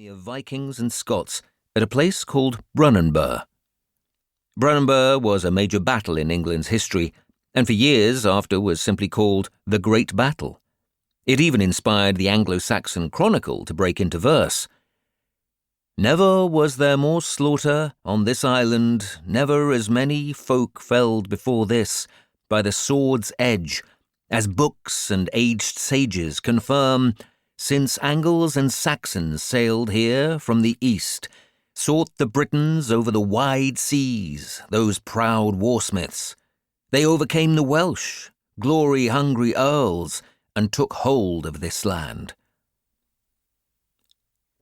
of Vikings and Scots at a place called Brunanburh. Brunanburh was a major battle in England's history, and for years after was simply called the Great Battle. It even inspired the Anglo-Saxon Chronicle to break into verse. "Never was there more slaughter on this island, never as many folk felled before this, by the sword's edge, as books and aged sages confirm, since Angles and Saxons sailed here from the east, sought the Britons over the wide seas, those proud warsmiths. They overcame the Welsh, glory-hungry earls, and took hold of this land."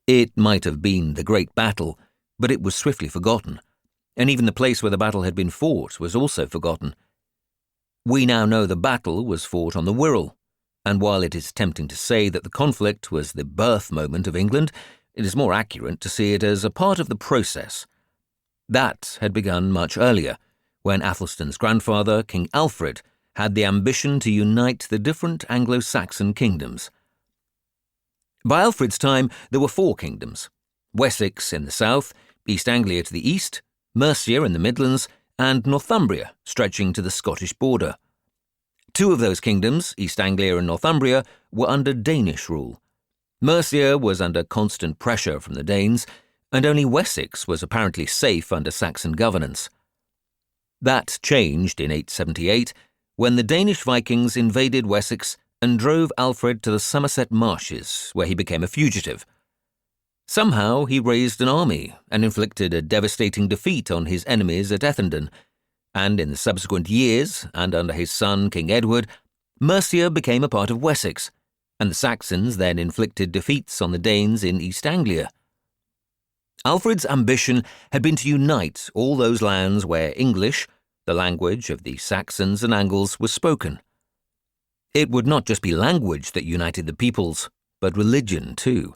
It might have been the great battle, but it was swiftly forgotten, and even the place where the battle had been fought was also forgotten. We now know the battle was fought on the Wirral, and while it is tempting to say that the conflict was the birth moment of England, it is more accurate to see it as a part of the process. That had begun much earlier, when Athelstan's grandfather, King Alfred, had the ambition to unite the different Anglo-Saxon kingdoms. By Alfred's time, there were 4 kingdoms: Wessex in the south, East Anglia to the east, Mercia in the Midlands, and Northumbria stretching to the Scottish border. 2 of those kingdoms, East Anglia and Northumbria, were under Danish rule. Mercia was under constant pressure from the Danes, and only Wessex was apparently safe under Saxon governance. That changed in 878, when the Danish Vikings invaded Wessex and drove Alfred to the Somerset marshes, where he became a fugitive. Somehow he raised an army and inflicted a devastating defeat on his enemies at Ethandun, and in the subsequent years, and under his son King Edward, Mercia became a part of Wessex, and the Saxons then inflicted defeats on the Danes in East Anglia. Alfred's ambition had been to unite all those lands where English, the language of the Saxons and Angles, was spoken. It would not just be language that united the peoples, but religion too.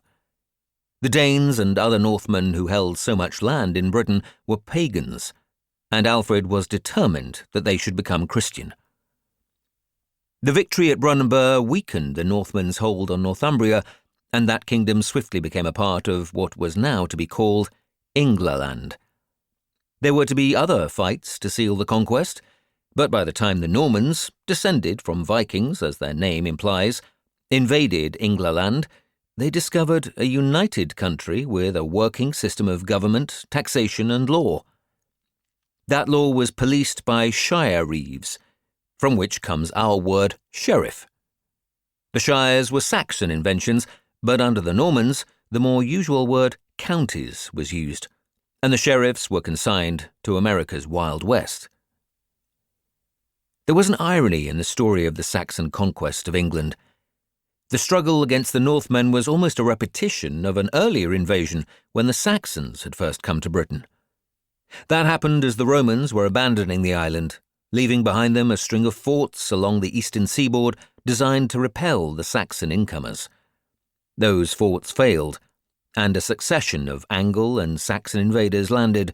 The Danes and other Northmen who held so much land in Britain were pagans, and Alfred was determined that they should become Christian. The victory at Brunanburh weakened the Northmen's hold on Northumbria, and that kingdom swiftly became a part of what was now to be called Englaland. There were to be other fights to seal the conquest, but by the time the Normans, descended from Vikings as their name implies, invaded Englaland, they discovered a united country with a working system of government, taxation and law. That law was policed by shire reeves, from which comes our word sheriff. The shires were Saxon inventions, but under the Normans, the more usual word counties was used, and the sheriffs were consigned to America's Wild West. There was an irony in the story of the Saxon conquest of England. The struggle against the Northmen was almost a repetition of an earlier invasion when the Saxons had first come to Britain. That happened as the Romans were abandoning the island, leaving behind them a string of forts along the eastern seaboard designed to repel the Saxon incomers. Those forts failed, and a succession of Angle and Saxon invaders landed,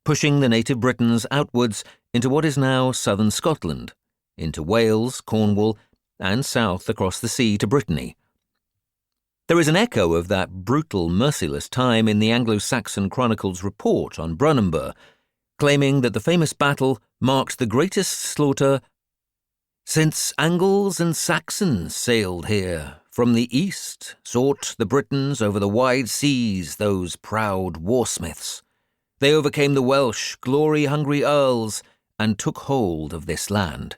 pushing the native Britons outwards into what is now southern Scotland, into Wales, Cornwell, and south across the sea to Brittany. There is an echo of that brutal, merciless time in the Anglo-Saxon Chronicle's report on Brunanburh, claiming that the famous battle marked the greatest slaughter since Angles and Saxons sailed here. From the east sought the Britons over the wide seas, those proud warsmiths. They overcame the Welsh, glory-hungry earls, and took hold of this land.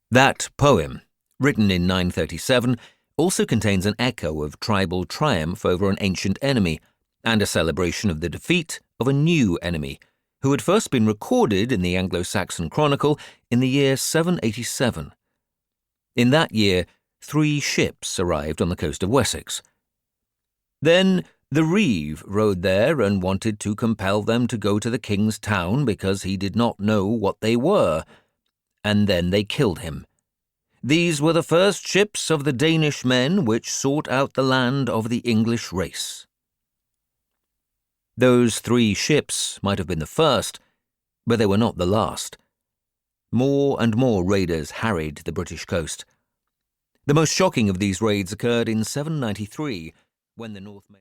That poem, written in 937, also contains an echo of tribal triumph over an ancient enemy, and a celebration of the defeat of a new enemy, who had first been recorded in the Anglo-Saxon Chronicle in the year 787. In that year, 3 ships arrived on the coast of Wessex. Then the reeve rode there and wanted to compel them to go to the king's town because he did not know what they were, and then they killed him. These were the first ships of the Danish men which sought out the land of the English race. Those 3 ships might have been the first, but they were not the last. More and more raiders harried the British coast. The most shocking of these raids occurred in 793, when the Northmen